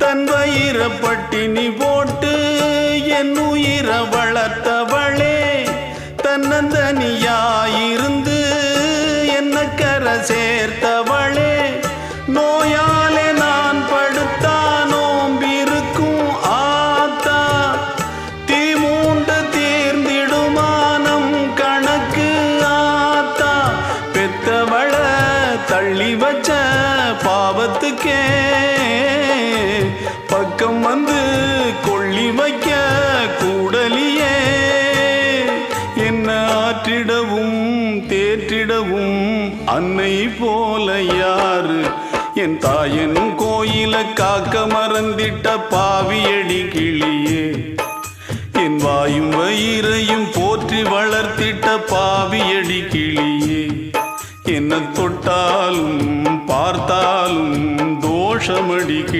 தன் வயிற பட்டினி போட்டு என் உயிர வளர்த்தவளே, தன்னந்தனியாயிருந்து என்ன கரை சேர்த்தவளே, நோயாலே நான் படுத்தா நோம்பிருக்கும் ஆத்தா, தீ மூண்டு தீர்ந்திடுமானம் கணக்கு ஆத்தா, பெத்தவள தள்ளி வச்ச பாவத்துக்கே பக்கம் வந்து கொள்ளி வைக்க கூடலியே, என்ன ஆற்றிடவும் தேற்றிடவும் அன்னை போல யாரு, என் தாயன் கோயில காக்க மறந்திட்ட பாவியடி கிளியே, என் வாயும் வயிறையும் போற்றி வளர்த்திட்ட பாவியடி கிளியே, என்ன தொட்டாலும் பார்த்தாலும் தோஷமடி கிளியே.